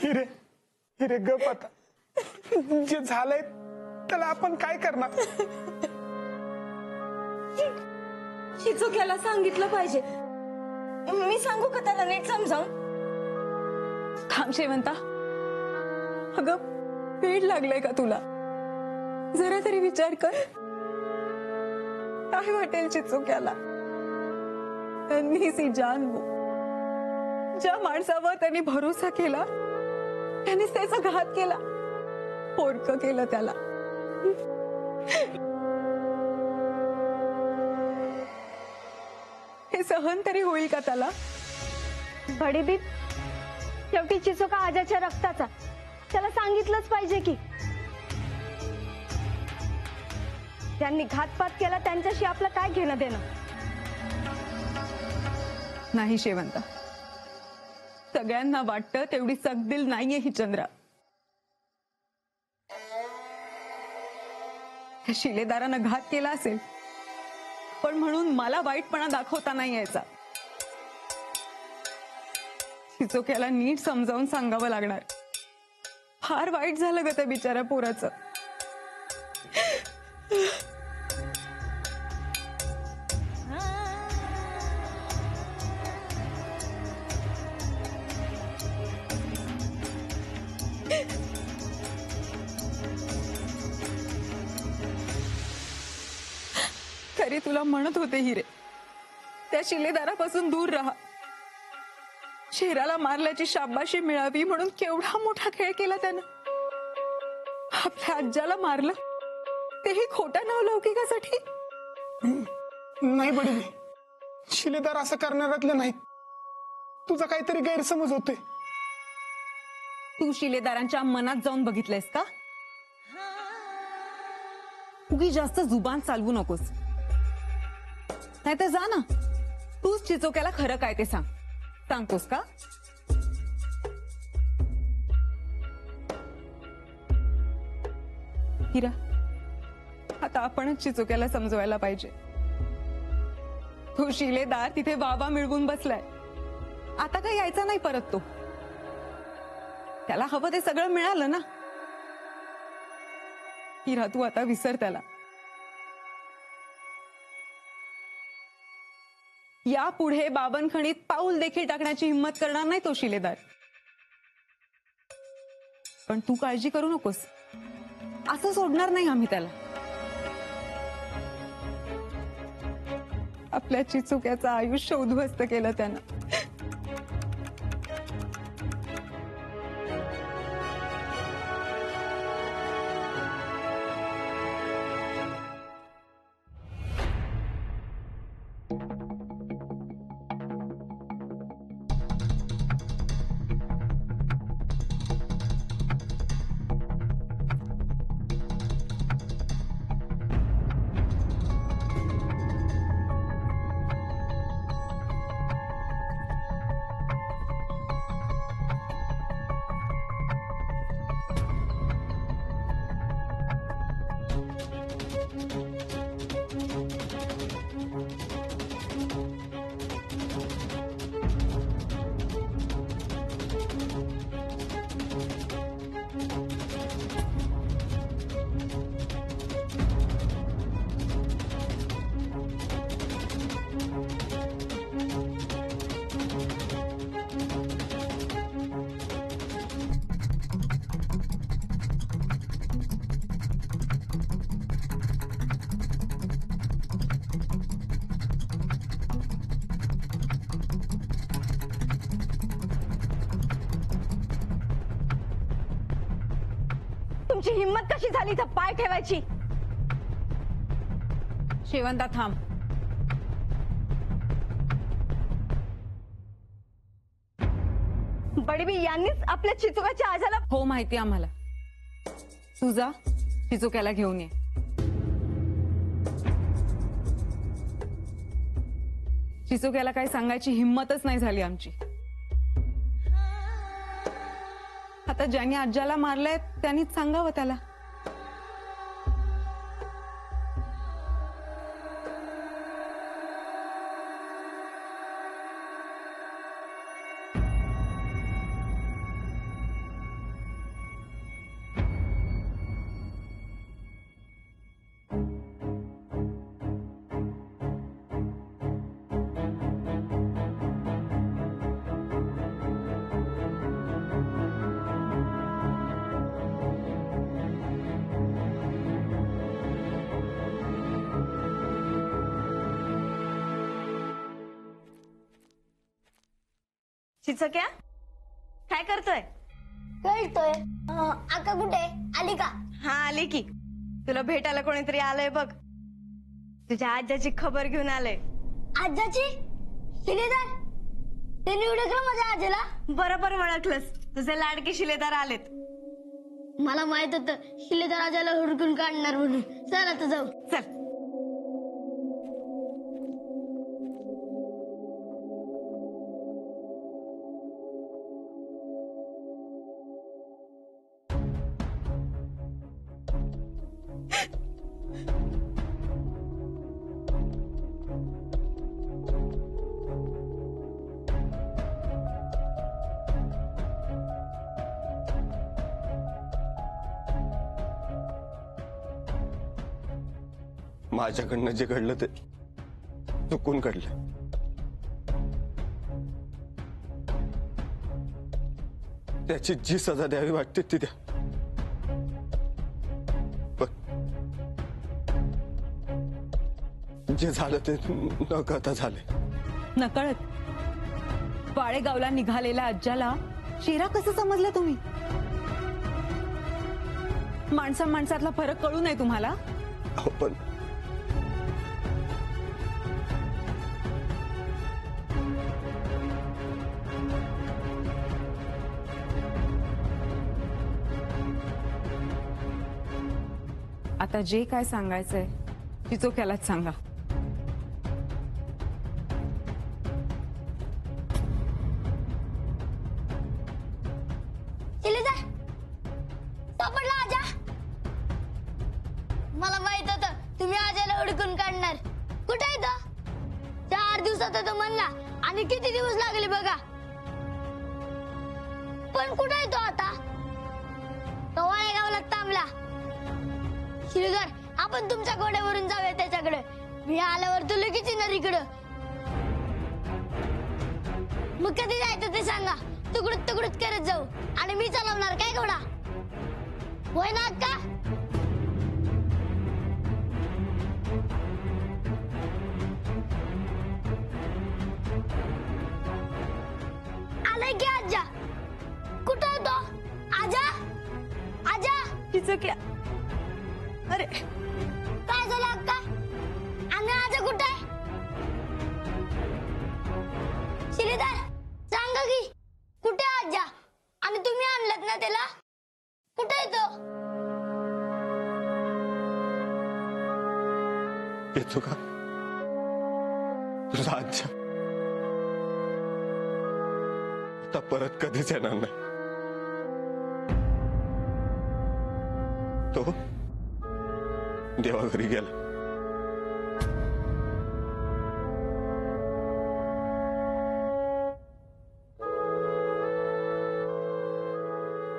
हिरे हिरे गप आता, जे झालंय त्याला आपण काय करणार? चिचोक्याला सांगितलं पाहिजे. मी सांगू का त्याला नीट समजावून? थांब शेवंता, अगं पेड लागलंय का तुला? जरा तरी विचार कर. काय वाटेल चिचोक्याला? त्यांनी सी जान वो, ज्या माणसावर त्यांनी भरोसा केला त्यांनीच त्याचा घात केला, पोरकं केलं त्याला. हे सहन तरी होईल का त्याला? भडीबीप, शेवटी चिचोका आजाच्या रक्ताचा, त्याला सांगितलंच पाहिजे की त्यांनी घातपात केला, त्यांच्याशी आपलं काय घेणं देणं? नाही शेवंता, सगळ्यांना वाटतं तेवढी सकदिल नाहीये ही चंद्रा. त्या शिलेदारानं घात केला असेल, पण म्हणून मला वाईटपणा दाखवता नाही यायचा. चिचोक्याला नीट समजावून सांगावं लागणार. फार वाईट झालं ग त्या बिचाऱ्या पोराचं. तरी तुला म्हणत होते हिरे, त्या शिलेदारापासून दूर राहा. शेराला मारल्याची शाबाशी मिळावी म्हणून केवढा मोठा खेळ केला त्यानं. आपल्या आज्याला मारलं, तेही खोट्या नावलौकिकासाठी. नाही बडी, शिलेदार असं करणाऱ्यातले नाही. तुझा काहीतरी गैरसमज होतोय. तू शिलेदारांच्या मनात जाऊन बघितलंयस का? उगी जास्त जुबान चालवू नकोस, नाही तर जा ना, तूच चिचोक्याला खरं काय ते सांग. सांगतोस का? हिरा, आता आपणच चिचोक्याला समजवायला पाहिजे. तो शिलेदार तिथे वावा मिळवून बसलाय. आता काय यायचा नाही परत तो. त्याला हवं ते सगळं मिळालं ना. हिरा, तू आता विसर त्याला. यापुढे बाबनखणीत पाऊल देखील टाकण्याची हिंमत करणार नाही तो शिलेदार. पण तू काळजी करू नकोस, असं सोडणार नाही आम्ही त्याला. आपल्या चिचोक्याचं आयुष्य उद्ध्वस्त केलं त्यानं. तुमची हिम्मत कशी झाली इथं पाय ठेवायची? शेवंता थांब. बडीबी यांनीच आपल्या चिचोक्याच्या आजाला. हो माहिती आम्हाला. तुझा चिचोक्याला घेऊन ये. चिचोक्याला काही सांगायची हिंमतच नाही झाली आमची. आता ज्यांनी आज्याला मारलंय त्यांनीच सांगावं त्याला. चिचक्या काय करतोय? कळतोय आका कुठे आली का? हा आली की. तुला भेटायला कोणीतरी आलंय बघ. तुझ्या आज्याची खबर घेऊन आलंय. आजाची शिलेदार त्यांनी उडकलं माझ्या आजीला. बरोबर ओळखलंस. तुझे लाडके शिलेदार आलेत. मला माहित होतं शिलेदार आजाला हुडकून काढणार म्हणून. चल आता जाऊ. चल. माझ्याकडनं जे घडलं ते चुकून घडलं. त्याची जी सजा द्यावी वाटते ती द्या. पण जे झालं ते न कळता झाले. नकळत वाळेगावला निघालेल्या आज्याला शेरा कसं समजलं तुम्ही? माणसातला फरक कळू नये तुम्हाला? अहो, पण आता जे काय सांगायचंय चिचोक्यालाच सांगा. शिलेदार सापडला आजा. मला माहित होतं तुम्ही आजाला हुडकून काढणार. कुठे आहे तो? 4 दिवसात तो म्हणला आणि किती दिवस लागले बघा. पण कुठे आहे तो आता? तो वाळेगावला थांबला. शिलेदार आपण तुमच्या घोड्यावरून जाऊया त्याच्याकडे. मी आल्यावर तू लगेच येणार इकडं. मग कधी जायचं ते सांगा. तुकडूत करत जाऊ आणि मी चालवणार काय घोडा. होय ना अक्का? आलाय की आजा? कुठं होतो आजा? आजा चिचक्या अरे काय झालं अक्का? आणि आजा कुठे आहे? शिलेदार सांगा की कुठे आहे आजा? आणि तुम्ही आणलात ना त्याला? कुठे आहे तो? येतो का तुझा आज्या आता परत कधीच येणार नाही. तो देवाघरी गेला.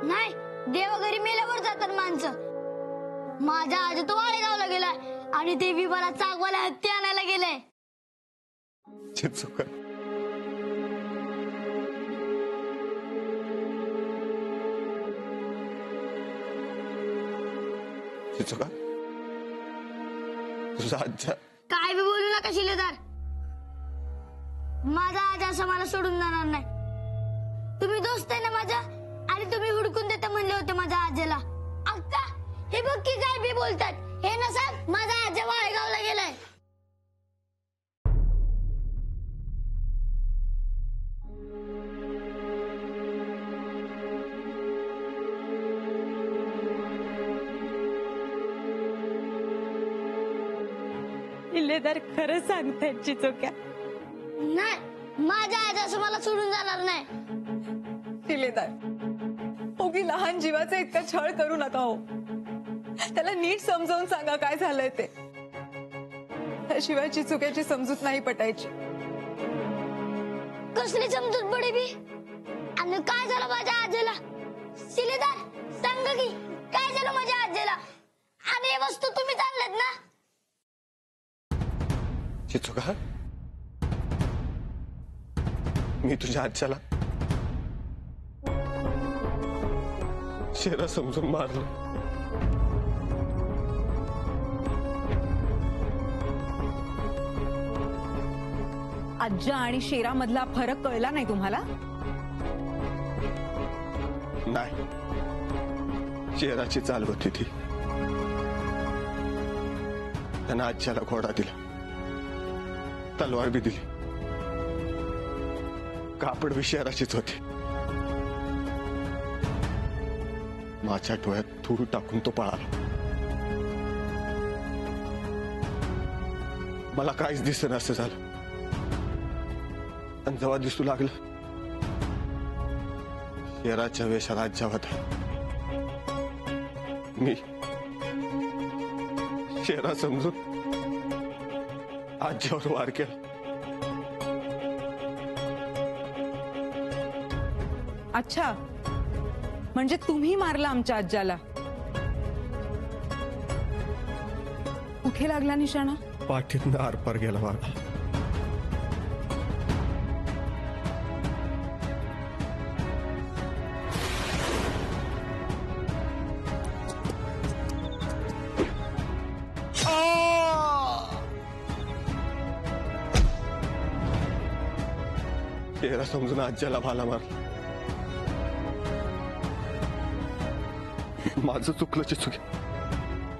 नाही, देवाघरी मेल्यावर जातात माणसं. माझा आजा तो वाळेगावला गेलाय आणि ते विभाला चाकवाला हत्ती आणायला गेलाय. चिचुका चिचुका तुझा आज्या काय बी बोलू नका शिलेदार. माझा आजा असं मला सोडून जाणार नाही. तुम्ही दोस्त आहे ना माझा आणि तुम्ही हुडकून देता म्हणले होते माझ्या आजेला. अक्का हे बघ की काय बी बोलतात. हे नसाल माझा आजा वाळेगावला गेलाय. शिलेदार खरं सांगतायत चिचोक्या. नाही, माझा आजा असं मला सोडून जाणार नाही. शिलेदार उगी लहान जीवाचा इतका छळ करू नका हो. त्याला नीट समजावून सांगा काय झालंय ते. त्याशिवाय चिचोक्याची समजूत नाही पटायची. कसली समजूत पडे बी? आणि काय झालं माझ्या आजेला? शिलेदार सांगा की काय झालं माझ्या आजेला? आणि हे वस्तू तुम्हीच आणल्यात ना? चिचुका मी तुझ्या आज्याला शेरा समजून मारलं. आज्या आणि शेरामधला फरक कळला नाही तुम्हाला? नाही, शेराची चाल होती ती. त्यानं आज्याला घोडा दिला, तलवार बी दिली. कापड बी शेराचीच होती. माझ्या डोळ्यात धूळ टाकून तो पळाला. मला काहीच दिसत असं झालं. आणि जेव्हा दिसू लागलं, शेराच्या वेशात आज्या होता. मी शेरा समजून आज्यावर वार केला. अच्छा, म्हणजे तुम्ही मारला आमच्या आज्याला. कुठे लागला निशाणा? पाठीतनं आरपार गेला मारा. शेरा समजून आज्याला भाला मारला. माझं चुकलं चिचुके.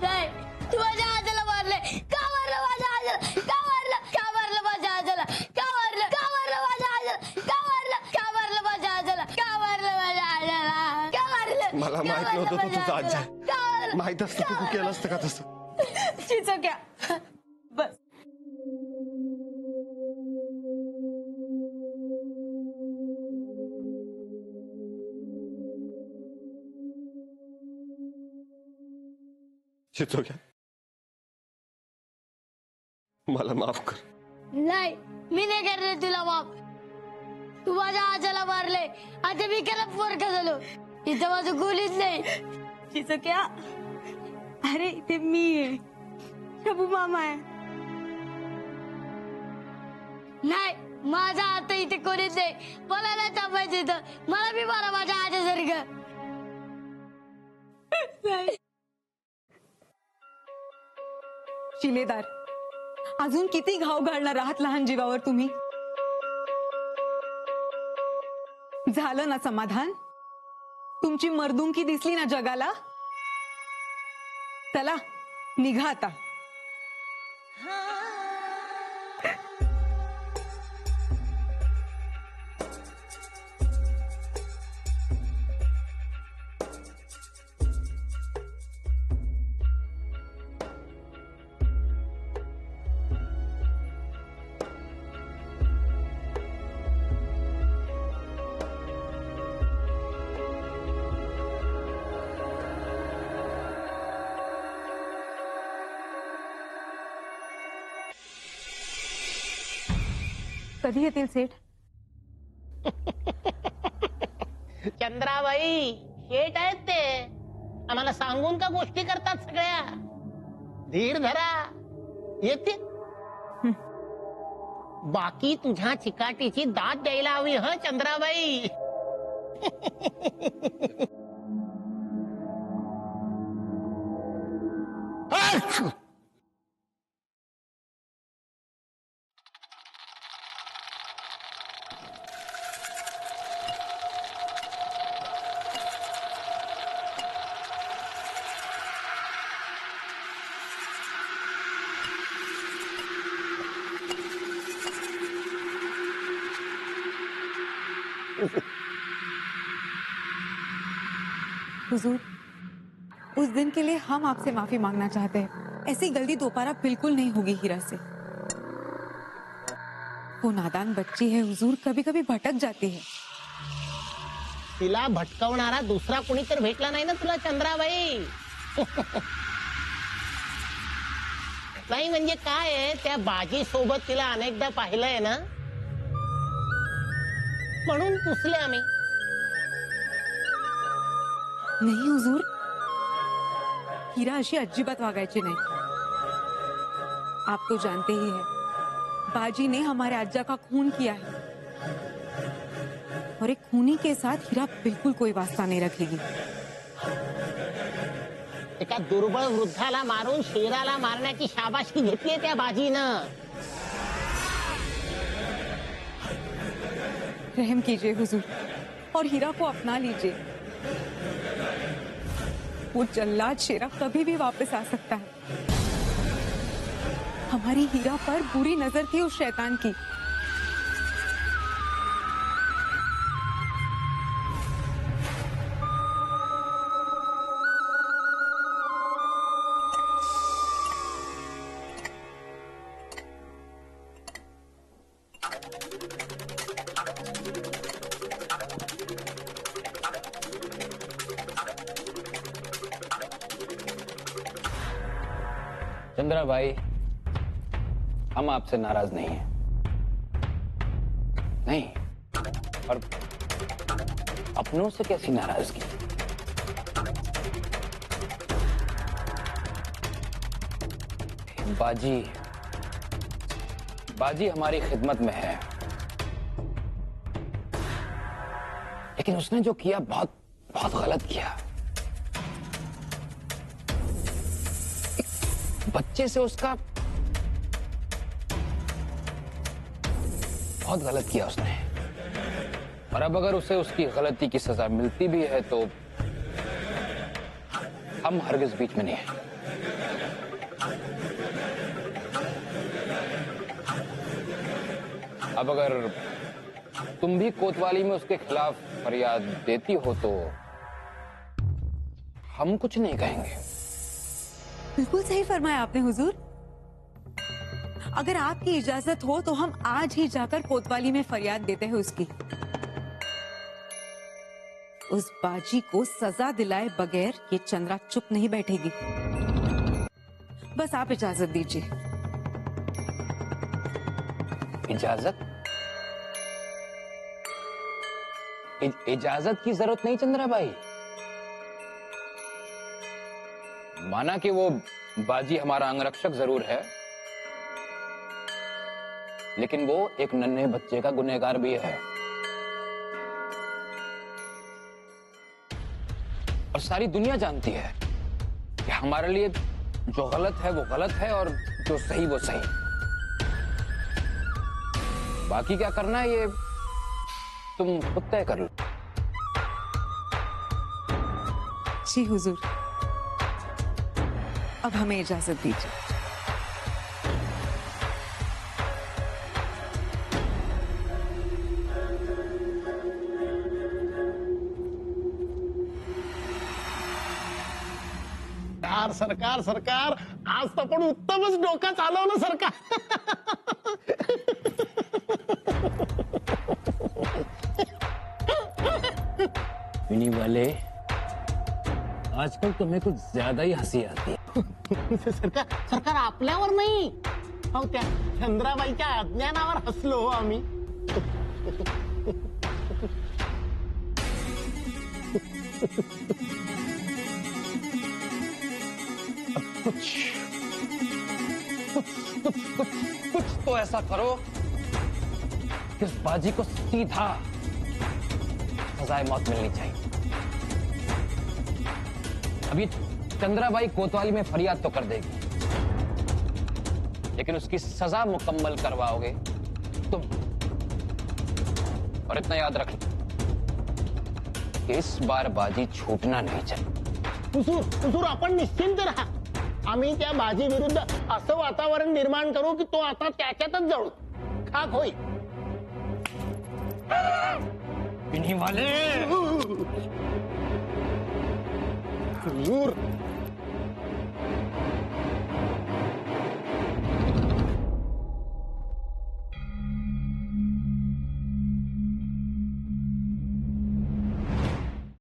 नाही, तू माझ्या आजला मारले. का मारलं माझ्या आजला? का मारलं? का मारलं माझ्या आजला? का मारलं? का मारलं माझ्या आजला? का मारलं? का मारलं माझ्या आजला? का मारलं माझ्या आजला? का मारलं? मला का माहित मारलं नव्हतं तो माझ्या तुझा आजला? आज्या. का मारलं? माहित असतं तू केलं असतं का तसं? चिचोक्या बस. चिचोक्या, मला माफ कर. नाही, मी नाही करणार तुला माफ. तू माझ्या आजला मारले. आता मी केला फरक झालो. इथं माझं गोलीच नाही. चिचोक्या, अरे इथे मी आहे, शबू मामा आहे. नाही, माझा आता इथे कोणीच नाही. मला नाही थांबायचं इथं. मला बी मारा माझ्या आजसारखं. शिलेदार, अजून किती घाव घालणार आहात लहान जीवावर तुम्ही? झालं ना समाधान? तुमची मर्दुंकी दिसली ना जगाला? चला निघा आता. कधी येतील सेठ? चंद्राबाई शेठ आहेत ते. आम्हाला सांगून का गोष्टी करतात सगळ्या. धीर धरा, येतील. बाकी तुझ्या चिकाटीची दाद द्यायला हवी ह चंद्राबाई. हुजूर, उस दिन के लिए हम आपसे माफी मांगना चाहते हैं. ऐसी गलती दोबारा बिल्कुल नहीं होगी हीरा से. वो नादान बच्ची है हुजूर, कभी कभी भटक जाती है. तिला भटकवणारा दुसरा कोणी तर भेटला नाही ना तुला चंद्राबाई. नाही म्हणजे काय आहे, त्या बाजी सोबत तिला अनेकदा पाहिलंय ना, म्हणून पुसले आम्ही. नहीं हुजूर, हीरा अशी अजिबात वागायची नहीं. आप तो जानते ही हैं, बाजी ने हमारे अज्जा का खून किया है और एक खूनी के साथ हीरा बिल्कुल कोई वास्ता नहीं रखेगी. एका दुर्बळ वृद्धाला मारून शेराला मारण्याची शाबासकी घेतली त्या बाजीनं. रहम कीजिए हुजूर और हीरा को अपना लीजिए. वो जल्लाद शेरा कभी भी वापस आ सकता है। हमारी हीरा पर बुरी नजर थी उस शैतान की। चंद्रा भाई, हम आपसे नाराज नहीं हैं। नहीं, और अपनों से कैसी नाराजगी? बाजी बाजी हमारी खिदमत में है, लेकिन उसने जो किया बहुत बहुत गलत किया। बच्चे से उसका बहुत गलत किया उसने, और अब अगर उसे उसकी गलती की सजा मिलती भी है तो हम हरगिज बीच में नहीं हैं। अब अगर तुम भी कोतवाली में उसके खिलाफ फरियाद देती हो तो हम कुछ नहीं कहेंगे। बिल्कुल सही फरमाया आपने हुजूर। अगर आपकी इजाजत हो तो हम आज ही जाकर कोतवाली में फरियाद देते हैं उसकी। उस बाजी को सजा दिलाए बगैर ये चंद्रा चुप नहीं बैठेगी। बस आप इजाजत दीजिए। इजाजत? इजाजत की जरूरत नहीं चंद्रा भाई। माना कि वो बाजी हमारा अंगरक्षक जरूर है, लेकिन वो एक नन्हे बच्चे का गुनहगार भी है। और सारी दुनिया जानती है कि हमारे लिए जो गलत है वो गलत है और जो सही वो सही। बाकी क्या करना है ये तुम खुद तय कर लो। जी हुजूर, अब हमें इजाजत दीजिए। सरकार सरकार, आज तर पण उत्तमच डोका चालवलं सरकार. विनी वाले, आजकल तुम्हें कुछ ज्यादा ही हंसी आती है। सरकार सरकार आपल्यावर नाही, अहो त्या चंद्राबाईच्या अज्ञानावर हसलो हो आम्ही. कुछ तो ऐसा करो कि उस बाजी को सीधा सजाए मौत मिलनी चाहिए। अब ये चंद्राबाई कोतवाली में फरियाद तो कर देगी, लेकिन उसकी सजा मुकम्मल करवाओगे तुम। और इतना याद रख कि इस बार बाजी छूटना नहीं चाहिए। हुजूर आपण निश्चिंत राहा. आम्ही त्या बाजी विरुद्ध असं वातावरण निर्माण करू की तो आता त्याच्यातच जळू खाक होईल. विनी वाले, हुजूर